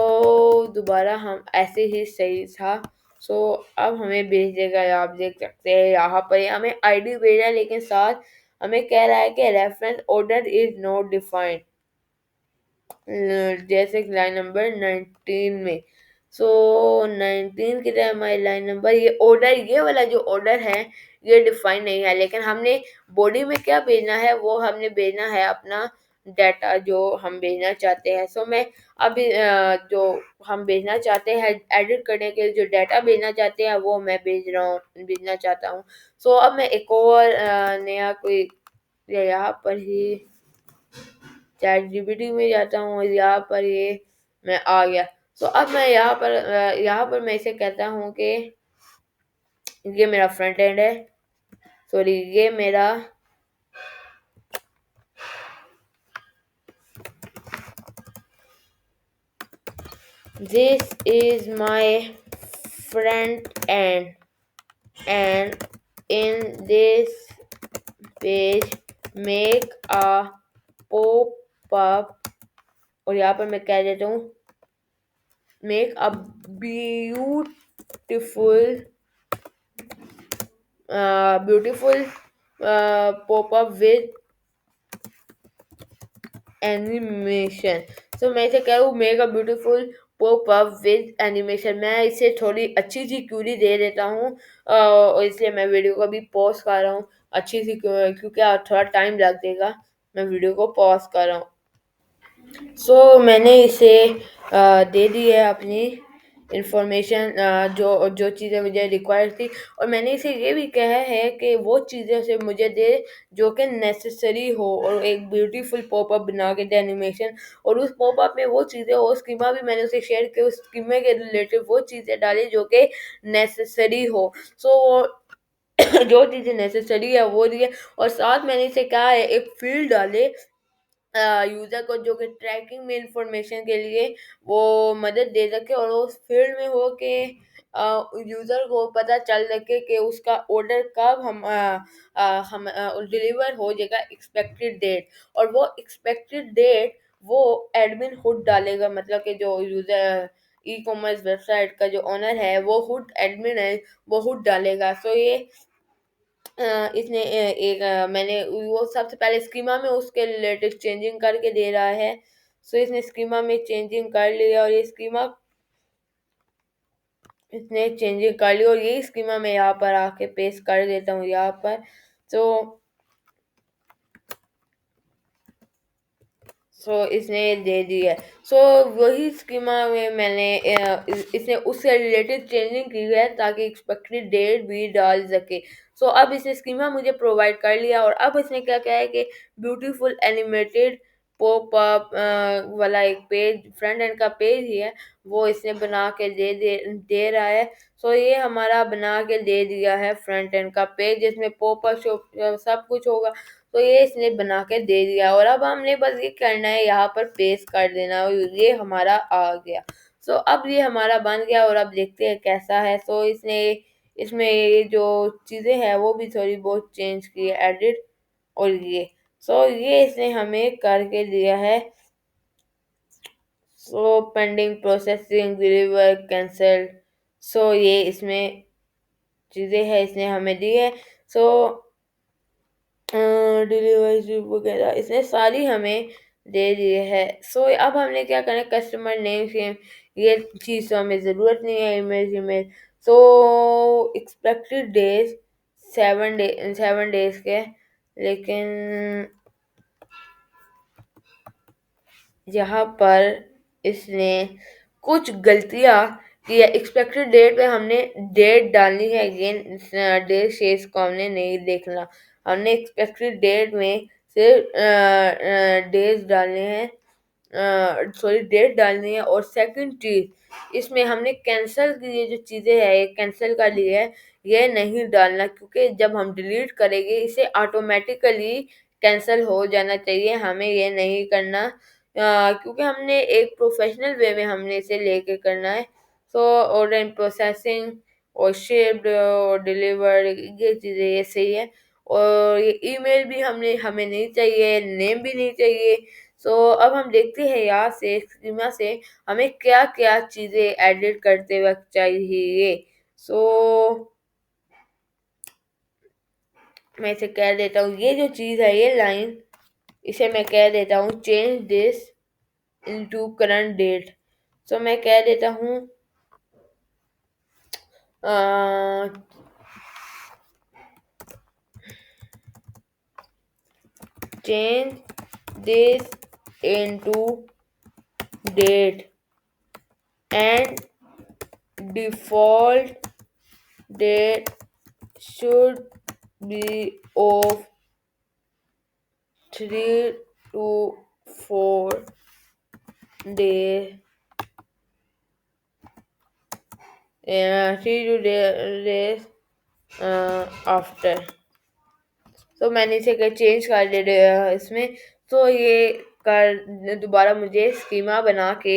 दोबारा हम ऐसे ही सही था। सो अब हमें भेज देगा, आप देख सकते हैं यहाँ पर हमें आईडी भेजा है, लेकिन साथ हमें कह रहा है कि reference order is not defined, जैसे लाइन नंबर 19 में। सो 19 की तरह हमारी लाइन नंबर, ये ऑर्डर, ये वाला जो ऑर्डर है ये डिफाइन नहीं है, लेकिन हमने बॉडी में क्या भेजना है, वो हमने भेजना है अपना डाटा जो हम भेजना चाहते हैं। सो मैं अभी जो हम भेजना चाहते हैं एडिट करने के लिए जो डाटा भेजना चाहते हैं वो मैं भेजना चाहता हूँ। सो अब मैं एक और नया कोई यहाँ पर ही चैट जीपीटी में जाता हूँ और यहाँ पर ये मैं आ गया। तो अब मैं यहाँ पर मैं इसे कहता हूँ कि ये मेरा फ्रंट एंड है, सॉरी ये मेरा this is my front end and in this page make a pop up, और यहाँ पर मैं कह देता हूँ make a beautiful popup with animation. So मैं इसे कह रहा हूँ make a beautiful popup with animation. मैं इसे थोड़ी अच्छी सी क्यूरी दे देता हूँ और इसलिए मैं वीडियो को भी पॉज कर रहा हूँ अच्छी सी, क्योंकि थोड़ा टाइम लग देगा, मैं वीडियो को पॉज कर रहा हूँ। मैंने इसे दे दी है अपनी इंफॉर्मेशन, जो जो चीज़ें मुझे रिक्वायर थी, और मैंने इसे ये भी कहा है कि वो चीज़ें से मुझे दे जो कि नेसेसरी हो, और एक ब्यूटीफुल पॉपअप बना के दे एनिमेशन, और उस पॉपअप में वो चीज़ें हो, स्कीमा भी मैंने उसे शेयर किया, उस स्कीमा के रिलेटेड वो चीज़ें डाली जो कि नेसेसरी हो। जो चीज़ें नेसेसरी है वो दिए, और साथ मैंने इसे कहा है एक फील्ड डाले यूजर को जो कि ट्रैकिंग में इंफॉर्मेशन के लिए वो मदद दे सके, और उस फील्ड में हो के यूजर को पता चल सके कि उसका ऑर्डर कब हम डिलीवर हो जाएगा, एक्सपेक्टेड डेट, और वो एक्सपेक्टेड डेट वो एडमिन खुद डालेगा, मतलब कि जो यूजर ई कॉमर्स वेबसाइट का जो ओनर है वो खुद एडमिन है, वो खुद डालेगा। ये इसने मैंने वो सबसे पहले स्कीमा में उसके रिलेटेड चेंजिंग करके दे रहा है। इसने स्कीमा में चेंजिंग कर लिया, और ये स्कीमा इसने चेंजिंग कर ली, और यही स्कीमा मैं यहाँ पर आके पेस्ट कर देता हूँ यहाँ पर। सो इसने दे दी है। सो वही स्कीमा में मैंने इसने उससे रिलेटेड चेंजिंग की है ताकि एक्सपेक्टेड डेट भी डाल सके। सो अब इसने स्कीमा मुझे प्रोवाइड कर लिया और अब इसने क्या कहा है कि ब्यूटीफुल एनिमेटेड पॉप अप वाला एक पेज, फ्रंट एंड का पेज ही है, वो इसने बना के दे रहा है। सो ये हमारा बना के दे दिया है फ्रंट एंड का पेज, जिसमें पॉप अप शॉप सब कुछ होगा। तो ये इसने बना के दे दिया और अब हमने बस ये करना है, यहाँ पर पेस्ट कर देना और ये हमारा आ गया। सो अब ये हमारा बन गया और अब देखते हैं कैसा है। सो इसने इसमें ये जो चीज़ें हैं वो भी थोड़ी बहुत चेंज की है, एडिट। और ये इसने हमें करके दिया है। So pending processing deliver cancelled. सो ये इसमें चीज़ें हैं इसने हमें दी है। सो डिलीवरी वगैरह इसने सारी हमें दे दी है। सो अब हमने क्या करना है, कस्टमर नेम फेम ये चीज़ तो हमें ज़रूरत नहीं है, इमेज इमेज। सो एक्सपेक्टेड डेज 7 डेज के, लेकिन यहाँ पर इसने कुछ गलतियाँ की है। एक्सपेक्टेड डेट पे हमने डेट डालनी है, अगेन डेट शेष को हमने नहीं देखना। हमने एक्सपेक्टेड डेट में सिर्फ डेज डालने हैं, सॉरी डेट डालनी है। और सेकंड चीज़, इसमें हमने कैंसिल की ये जो चीज़ें हैं ये कैंसिल कर ली है, ये नहीं डालना, क्योंकि जब हम डिलीट करेंगे इसे ऑटोमेटिकली कैंसिल हो जाना चाहिए, हमें ये नहीं करना। क्योंकि हमने एक प्रोफेशनल वे में हमने इसे लेके करना है। सो ऑर्डर इन प्रोसेसिंग और शिप्ड और डिलीवर्ड ये चीज़ें ये सही है। और ये ईमेल भी हमें नहीं चाहिए, नेम भी नहीं चाहिए। सो अब हम देखते हैं यहाँ से स्कीमा से हमें क्या क्या चीज़ें एडिट करते वक्त चाहिए। सो मैं इसे कह देता हूँ, ये जो चीज़ है ये लाइन, इसे मैं कह देता हूँ change this into current date. So मैं कह देता हूँ change this into date and default date should be of 3 to 4 days 3 days after। तो मैंने इसे चेंज कर दिया इसमें। तो ये कर दोबारा मुझे स्कीमा बना के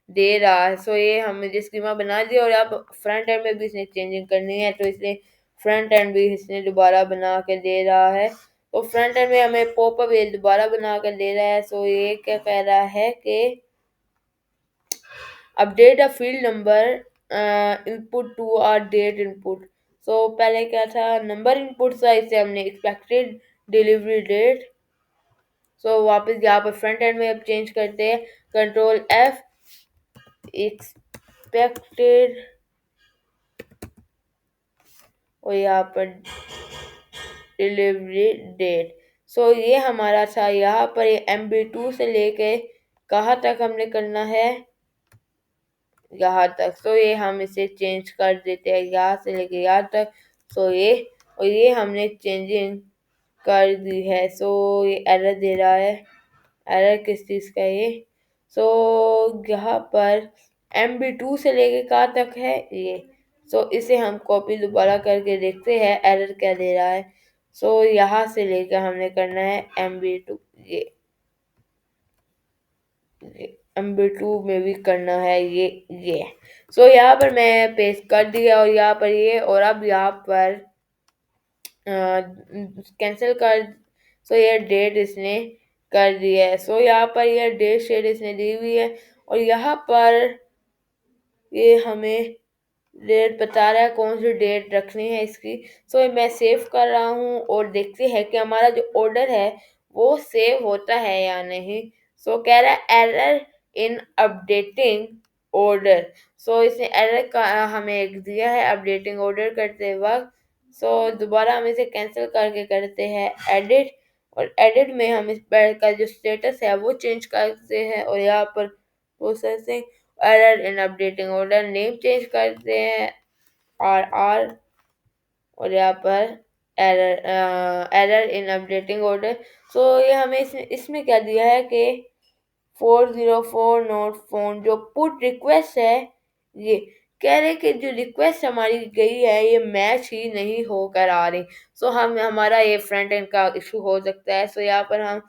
दे रहा है। सो ये हम मुझे स्कीमा बना दिया और अब फ्रंट एंड में भी इसने चेंजिंग करनी है, तो इसलिए फ्रंट एंड भी इसने दोबारा बना के दे रहा है। तो फ्रंट एंड में हमें पॉपअप ये दोबारा बना कर दे रहा है। सो ये क्या कह रहा है कि update a field number input to our date input. So पहले क्या था, नंबर इनपुट था, इसे हमने एक्सपेक्टेड डिलीवरी डेट। सो वापस यहाँ पर फ्रंट एंड में अब चेंज करते हैं, कंट्रोल F एक्सपेक्टेड और यहाँ पर डिलीवरी डेट। सो ये हमारा था यहाँ पर ये MB2 से लेके कहाँ तक हमने करना है, यहाँ तक। सो ये हम इसे चेंज कर देते हैं यहाँ से लेके यहाँ तक। सो ये और ये हमने चेंजिंग कर दी है। सो ये एरर दे रहा है, एरर किस चीज़ का ये। सो यहाँ पर MB2 से लेके कहाँ तक है ये। सो इसे हम कॉपी दोबारा करके देखते हैं एरर क्या दे रहा है। सो यहाँ से लेकर हमने करना है MB2, ये MB2 में भी करना है ये। सो यहाँ पर मैं पेस्ट कर दिया और यहाँ पर ये, और अब यहाँ पर कैंसिल कर। सो ये डेट इसने कर दी है। सो यहाँ पर ये डेट शेट इसने दी हुई है और यहाँ पर ये हमें डेट बता रहा है कौन सी डेट रखनी है इसकी। सो मैं सेव कर रहा हूँ और देखते हैं कि हमारा जो ऑर्डर है वो सेव होता है या नहीं। सो कह रहा है एरर इन अपडेटिंग ऑर्डर। सो इसने एरर का हमें एक दिया है अपडेटिंग ऑर्डर करते वक्त। सो दोबारा हम इसे कैंसिल करके करते हैं एडिट। और एडिट में हम इस पैड का जो स्टेटस है वो चेंज करते हैं और यहाँ पर processing error in updating order name change करते हैं आर और यहाँ पर एरर इन अपडेटिंग ऑर्डर। सो ये हमें इसमें क्या दिया है कि 404 नोट फोन जो पुट रिक्वेस्ट है, ये कह रहे कि जो रिक्वेस्ट हमारी गई है ये मैच ही नहीं होकर आ रही। सो हम हमारा ये फ्रंट एंड का इशू हो सकता है। सो यहाँ पर हम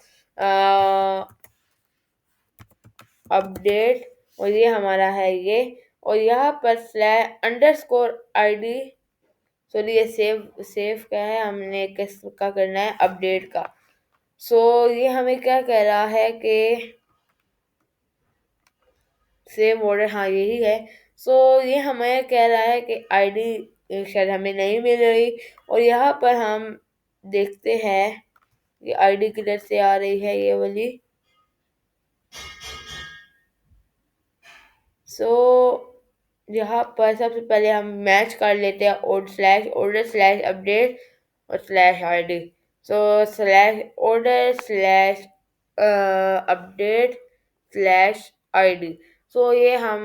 अपडेट और ये हमारा है ये, और यहाँ पर स्लैश अंडरस्कोर आईडी, सॉरी ये सेव सेव का है, हमने किसका करना है, अपडेट का। सो ये हमें क्या कह रहा है कि सेव ऑर्डर, हाँ यही है। सो ये हमें कह रहा है कि आईडी शायद हमें नहीं मिल रही, और यहाँ पर हम देखते हैं कि आईडी किधर से आ रही है, ये वाली। सो यहाँ पर सबसे पहले हम मैच कर लेते हैं ऑर्डर स्लैश अपडेट और slash ID. So slash order slash update slash ID. So ये हम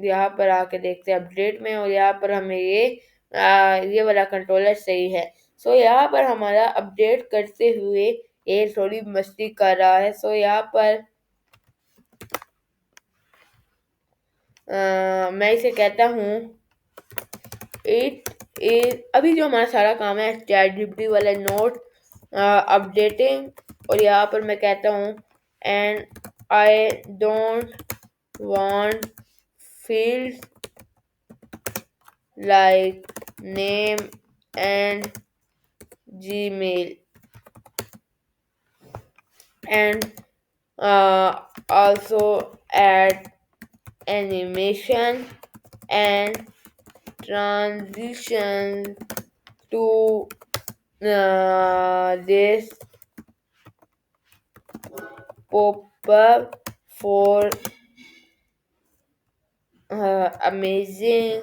यहाँ पर आके देखते हैं अपडेट में, और यहाँ पर हमें ये वाला कंट्रोलर सही है। सो यहाँ पर हमारा अपडेट करते हुए ये थोड़ी मस्ती कर रहा है। सो यहाँ पर मैं इसे कहता हूँ अभी जो हमारा सारा काम है चैट जीपीटी वाला नोट अपडेटिंग, और यहाँ पर मैं कहता हूँ and I don't want field like name and Gmail and also add animation and transition to this pop-up for amazing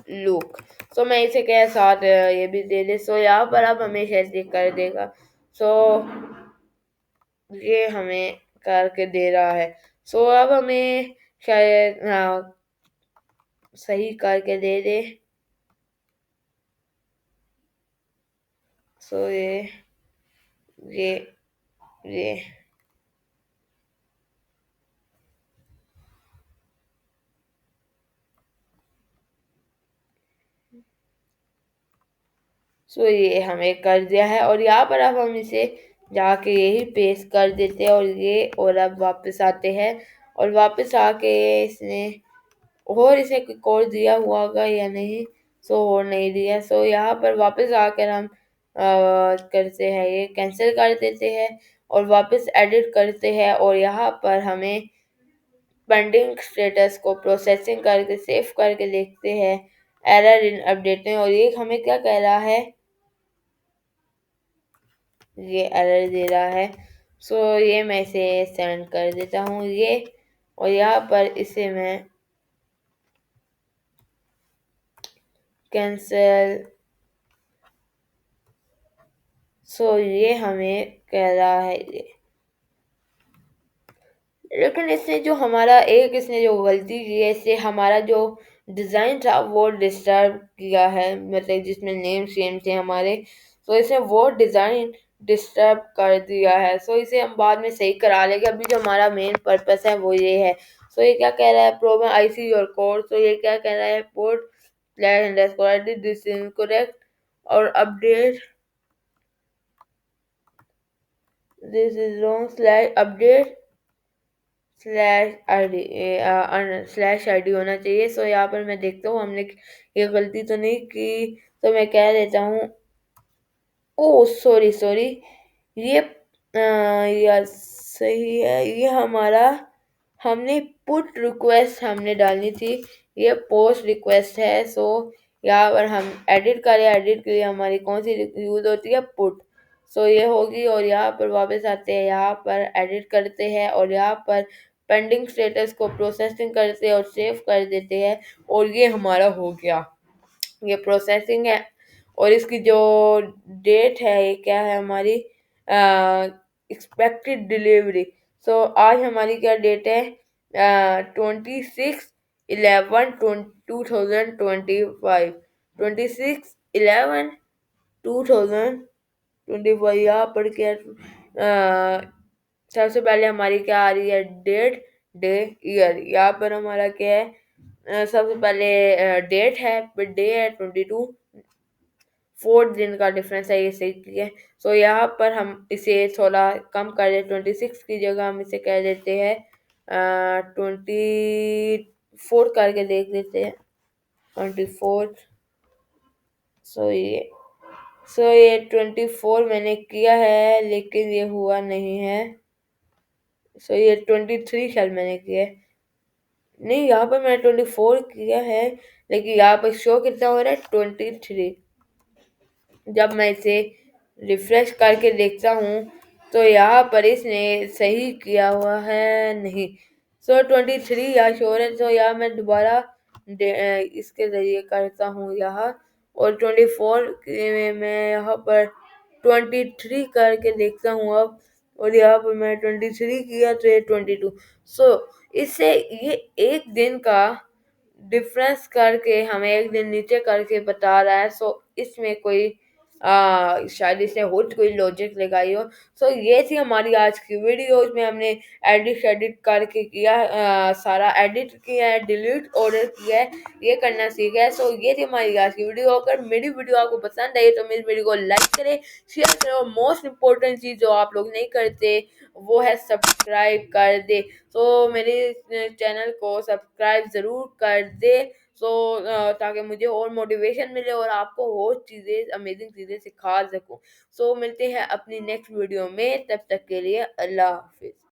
look। सो मैं इसे क्या साथ ये भी दे दे। सो यहाँ पर अब हमेशा ऐसे कर देगा। सो ये हमें करके दे रहा है। सो अब हमें शायद सही करके दे दे। सो ये ये सो ये हमें कर दिया है, और यहाँ पर अब हम इसे जाके यही पेस्ट कर देते हैं, और अब वापस आते हैं, और वापस आके इसने और इसे कोड दिया हुआ होगा या नहीं। सो और नहीं दिया। सो यहाँ पर वापस आकर हम करते हैं, ये कैंसिल कर देते हैं और वापस एडिट करते हैं, और यहाँ पर हमें पेंडिंग स्टेटस को प्रोसेसिंग करके सेव करके देखते हैं एरर इन अपडेटिंग, और ये हमें क्या कह रहा है, ये एरर दे रहा है। सो ये मैं इसे सेंड कर देता हूँ ये, और यहाँ पर इसे मैं कैंसिल। सो ये हमें कह रहा है ये, लेकिन इसने जो हमारा इसने जो गलती की है, इससे हमारा जो डिज़ाइन था वो डिस्टर्ब किया है, मतलब जिसमें नेम सेम थे हमारे। तो इसने वो डिज़ाइन डिस्टर्ब कर दिया है। सो इसे हम बाद में सही करा लेंगे। अभी जो हमारा मेन पर्पस है वो ये है। सो ये क्या कह रहा है, problem I see your code. तो ये क्या कह रहा है, port slash underscore this is incorrect और update this is wrong slash update slash ID होना चाहिए। सो यहाँ पर मैं देखता हूँ हमने ये गलती तो नहीं की। तो मैं कह देता हूँ ओ सॉरी सॉरी, ये यार सही है, ये हमारा हमने पुट रिक्वेस्ट हमने डालनी थी, ये पोस्ट रिक्वेस्ट है। सो यहाँ पर हम एडिट करें, एडिट के लिए हमारी कौन सी यूज़ होती है, पुट। सो ये होगी, और यहाँ पर वापस आते हैं, यहाँ पर एडिट करते हैं, और यहाँ पर पेंडिंग स्टेटस को प्रोसेसिंग करते हैं और सेव कर देते हैं, और ये हमारा हो गया, ये प्रोसेसिंग है। और इसकी जो डेट है ये क्या है हमारी एक्सपेक्टेड डिलीवरी। सो आज हमारी क्या डेट है? 26/11/2025। 26/11/2025 यहाँ पर क्या सबसे पहले हमारी क्या आ रही है? Date, day, year. यहाँ पर हमारा क्या है? सबसे पहले डेट है, फिर डे है 22, 4 दिन का डिफरेंस है, ये सही है। सो यहाँ पर हम इसे थोड़ा कम कर दें, 26 की जगह हम इसे कह देते हैं 24 करके देख लेते हैं, 24। सो ये 24 मैंने किया है लेकिन ये हुआ नहीं है। सो ये 23 शायद मैंने किया है। नहीं, यहाँ पर मैंने 24 किया है लेकिन यहाँ पर शो कितना हो रहा है? 23। जब मैं इसे रिफ्रेश करके देखता हूँ तो यहाँ पर इसने सही किया हुआ है नहीं। सो 23 यहाँ शो हो रहा है। तो यहाँ मैं दोबारा इसके जरिए करता हूँ यहाँ, और 24 मैं यहाँ पर 23 करके देखता हूँ अब, और यहाँ पर मैं 23 किया तो ये 22। सो इससे ये एक दिन का डिफरेंस करके हमें एक दिन नीचे करके बता रहा है। सो इसमें कोई शायद इसने हुट कोई लॉजिक लगाई हो। सो ये थी हमारी आज की वीडियो। इसमें हमने एडिट करके किया, सारा एडिट किया है, डिलीट ऑर्डर किया है, ये करना सीखा है। सो ये थी हमारी आज की वीडियो। अगर मेरी वीडियो आपको पसंद आई तो मेरी वीडियो को लाइक करें, शेयर करें, और मोस्ट इम्पोर्टेंट चीज़ जो आप लोग नहीं करते वो है सब्सक्राइब कर दे। तो मेरे चैनल को सब्सक्राइब ज़रूर कर दे, सो ताकि मुझे और मोटिवेशन मिले और आपको और चीज़ें, अमेजिंग चीज़ें सिखा सकूं। सो मिलते हैं अपनी नेक्स्ट वीडियो में, तब तक के लिए अल्लाह हाफिज़।